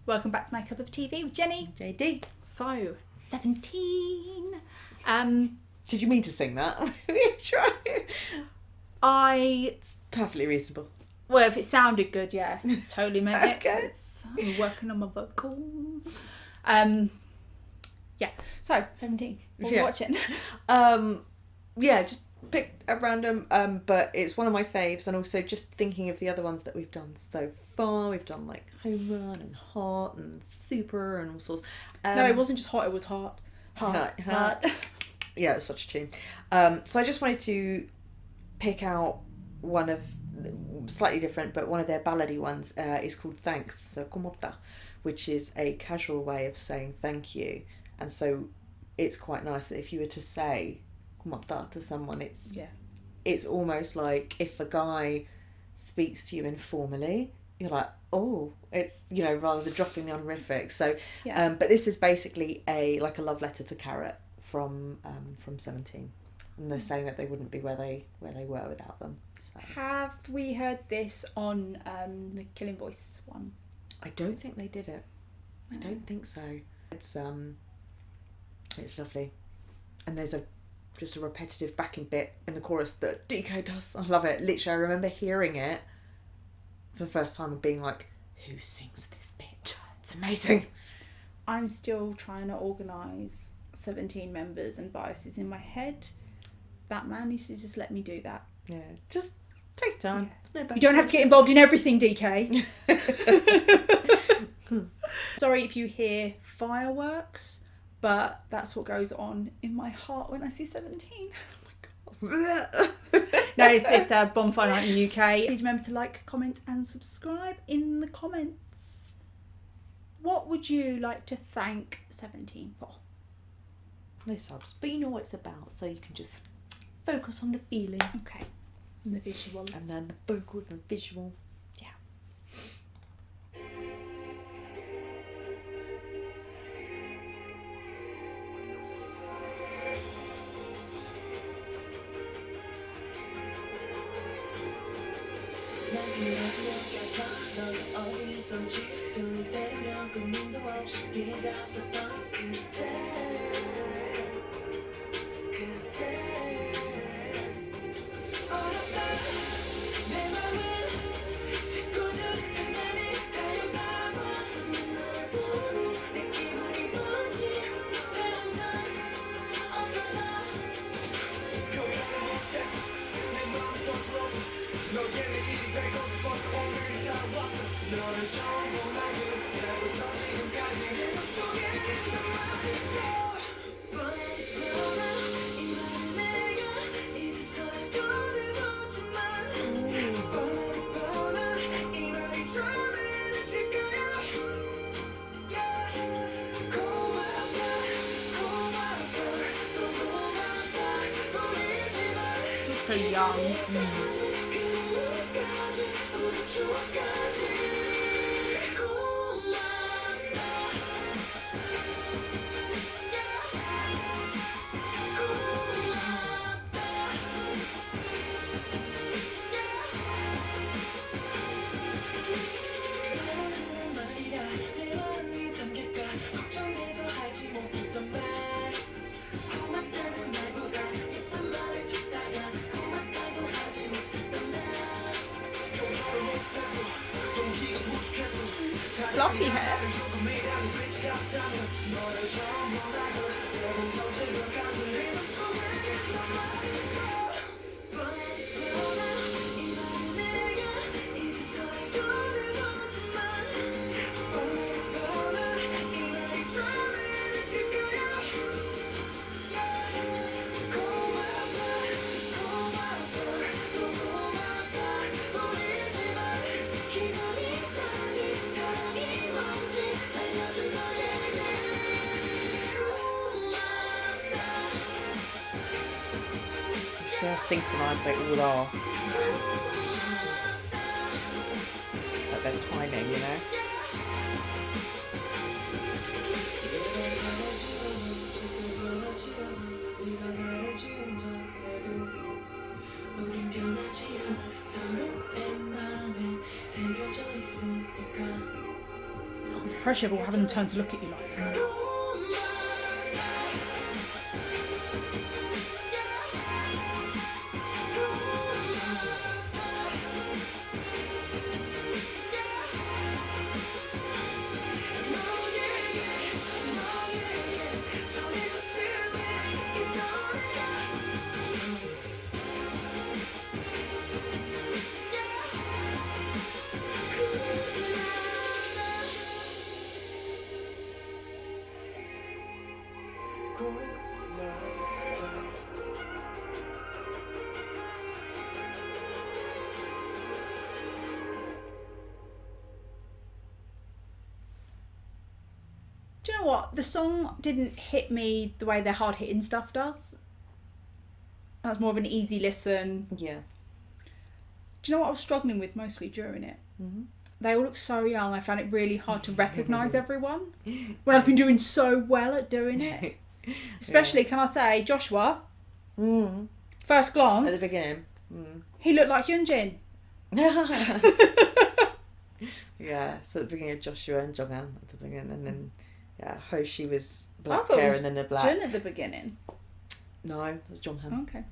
Welcome back to My Cup of TV with Jenny. JD. So, 17. Did you mean to sing that? It's perfectly reasonable. Well, if it sounded good, yeah, totally meant it. Okay. I'm working on my vocals. Yeah, so 17. What are we watching? Yeah, just picked a random, but it's one of my faves, and also just thinking of the other ones that we've done so far. We've done like Home Run and Hot and Super and all sorts. No, it wasn't just hot, it was heart. Heart. Yeah, it's such a tune. So I just wanted to pick out one of slightly different, but one of their ballady ones is called Thanks, so komopta, which is a casual way of saying thank you. And so it's quite nice that if you were to say komopta to someone, it's almost like if a guy speaks to you informally, you're like, oh, it's, you know, rather than dropping the honorific. So, yeah. But this is basically a love letter to Carrot from 17, and they're saying that they wouldn't be where they were without them. So. Have we heard this on the Killing Voice one? I don't think they did it. I don't think so. It's lovely, and there's just a repetitive backing bit in the chorus that DK does. I love it. Literally, I remember hearing it for the first time and being like, who sings this bit? It's amazing. I'm still trying to organise 17 members and biases in my head. That man needs to just let me do that. Yeah, just take time. Yeah. You don't have to get involved in everything, DK. Sorry if you hear fireworks, but that's what goes on in my heart when I see 17. Oh my god. No, it's a bonfire night in the UK. Please remember to like, comment and subscribe in the comments. What would you like to thank 17 for? No subs, but you know what it's about, so you can just focus on the feeling. Okay. And the visual. And then the vocals and the visual. Yeah. So young. Fluffy hair. See how synchronised they all are. Like their timing, you know? pressure of all having them turn to look at you like that. Do you know what? The song didn't hit me the way their hard hitting stuff does. That's more of an easy listen. Yeah. Do you know what I was struggling with mostly during it? Mm-hmm. They all look so young. I found it really hard to recognise everyone when I've been doing so well at doing it. Especially, can I say, Joshua, first glance, at the beginning, he looked like Hyunjin. Yeah, so at the beginning of Joshua and Jonghan at the beginning, and then Hoshi was I black thought it hair was and then the black. Jin at the beginning. No, it was Jonghan. Okay.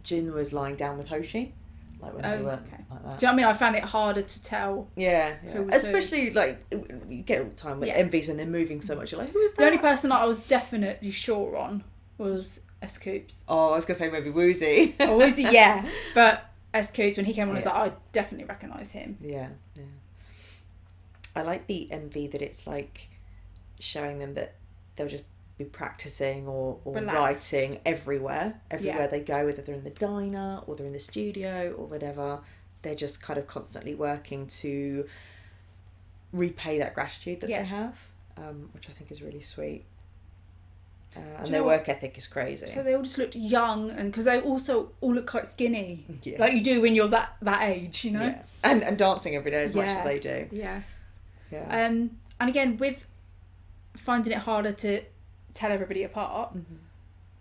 Jin was lying down with Hoshi, like when they were like that. Do you know what I mean? I found it harder to tell. Yeah. Who was Especially like you get all the time with MVs when they're moving so much. You're like, who is that? The only person that I was definitely sure on was S. Coops. Oh, I was gonna say maybe Woozy. Or Woozy, yeah, but S. Coops when he came on, I was like, I definitely recognise him. Yeah. I like the MV that it's like showing them that they'll just be practicing or writing everywhere they go, whether they're in the diner or they're in the studio or whatever. They're just kind of constantly working to repay that gratitude that they have, which I think is really sweet. And their work ethic is crazy. So they all just looked young, and because they also all look quite skinny, like you do when you're that age, you know. Yeah. And dancing every day as much as they do. Yeah. Yeah. And again, with finding it harder to tell everybody apart,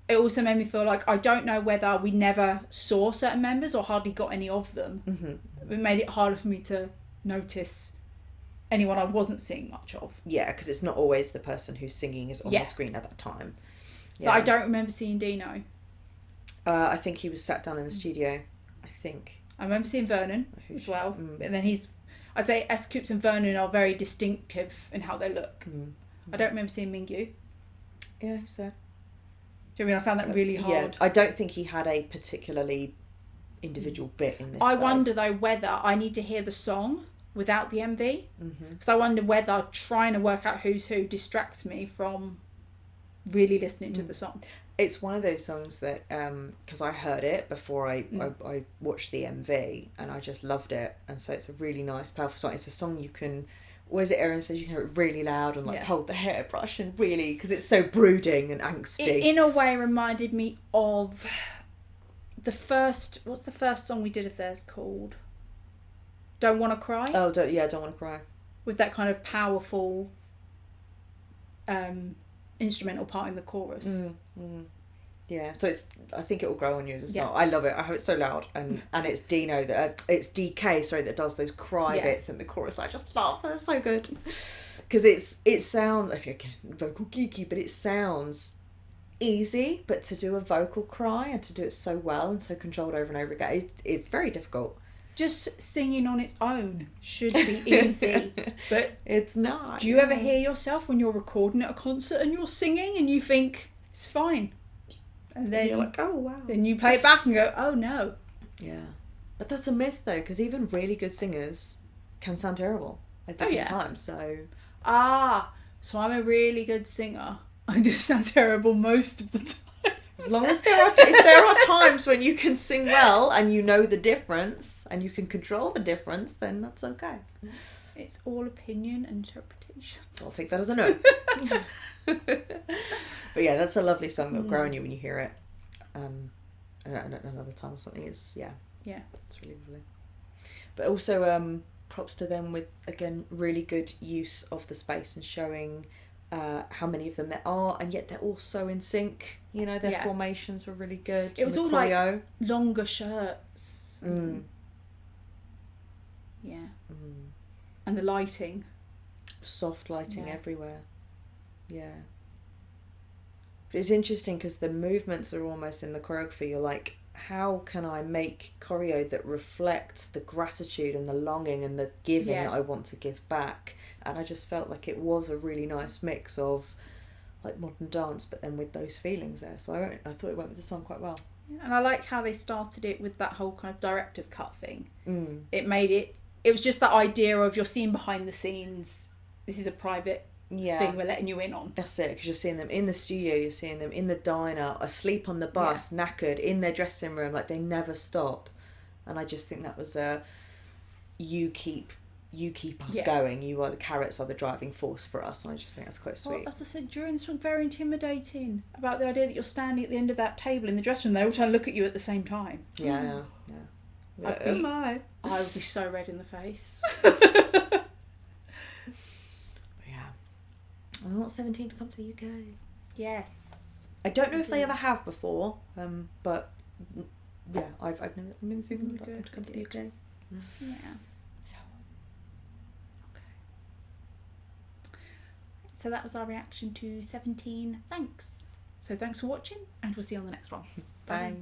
it also made me feel like I don't know whether we never saw certain members or hardly got any of them. It made it harder for me to notice anyone I wasn't seeing much of. Yeah, because it's not always the person who's singing is on the screen at that time. So I don't remember seeing Dino. I think he was sat down in the studio. I think. I remember seeing Vernon as well. And then I'd say S. Coops and Vernon are very distinctive in how they look. I don't remember seeing Mingyu. Yeah, so. Do you know what I mean? I found that really hard. Yeah, I don't think he had a particularly individual bit in this. I wonder though whether I need to hear the song without the MV, because I wonder whether trying to work out who's who distracts me from really listening to the song. It's one of those songs that because I heard it before I watched the MV and I just loved it, and so it's a really nice, powerful song. It's a song you can, what is it, Erin says, you can hear it really loud and like hold the hairbrush and really, because it's so brooding and angsty. It in a way reminded me of what's the first song we did of theirs called? Don't Wanna Cry? Oh, Don't Wanna Cry. With that kind of powerful instrumental part in the chorus. Yeah, so I think it will grow on you as a song. I love it. I have it so loud, and it's Dino it's DK that does those cry bits in the chorus. I just love it. It's so good because it sounds like, again, vocal geeky, but it sounds easy. But to do a vocal cry and to do it so well and so controlled over and over again, it's very difficult. Just singing on its own should be easy, but it's not. Do you ever hear yourself when you're recording at a concert and you're singing and you think it's fine, and then you're like, oh wow, then you play it back and go, oh no. Yeah, but that's a myth though, because even really good singers can sound terrible at different times. So so I'm a really good singer. I just sound terrible most of the time. As long as if there are times when you can sing well and you know the difference and you can control the difference, then that's okay. It's all opinion and interpretation. I'll take that as a no. But yeah, that's a lovely song that'll grow on you when you hear it. Another time or something is it's really lovely. But also props to them with, again, really good use of the space and showing how many of them there are, and yet they're all so in sync. You know, their formations were really good. It was all like longer shirts. Mm. Yeah. And the lighting. soft lighting Yeah. everywhere. Yeah. But it's interesting because the movements are almost in the choreography. You're like, how can I make choreo that reflects the gratitude and the longing and the giving Yeah. that I want to give back? And I just felt like it was a really nice mix of like modern dance, but then with those feelings there. So I thought it went with the song quite well. And I like how they started it with that whole kind of director's cut thing. Mm. It made it was just that idea of you're seeing behind the scenes, this is a private thing we're letting you in on. That's it, because you're seeing them in the studio, you're seeing them in the diner, asleep on the bus, knackered, in their dressing room, like they never stop. And I just think that was you keep us going. You are the carrots are the driving force for us, and I just think that's quite sweet. Well, as I said, during this was very intimidating about the idea that you're standing at the end of that table in the dressing room, they all trying to look at you at the same time. Yeah. I would be so red in the face. I want 17 to come to the UK. Yes. I don't know if they ever have before, but yeah, I've never seen them to come to the UK. Yeah. So that was our reaction to 17 Thanks. So thanks for watching, and we'll see you on the next one. Bye.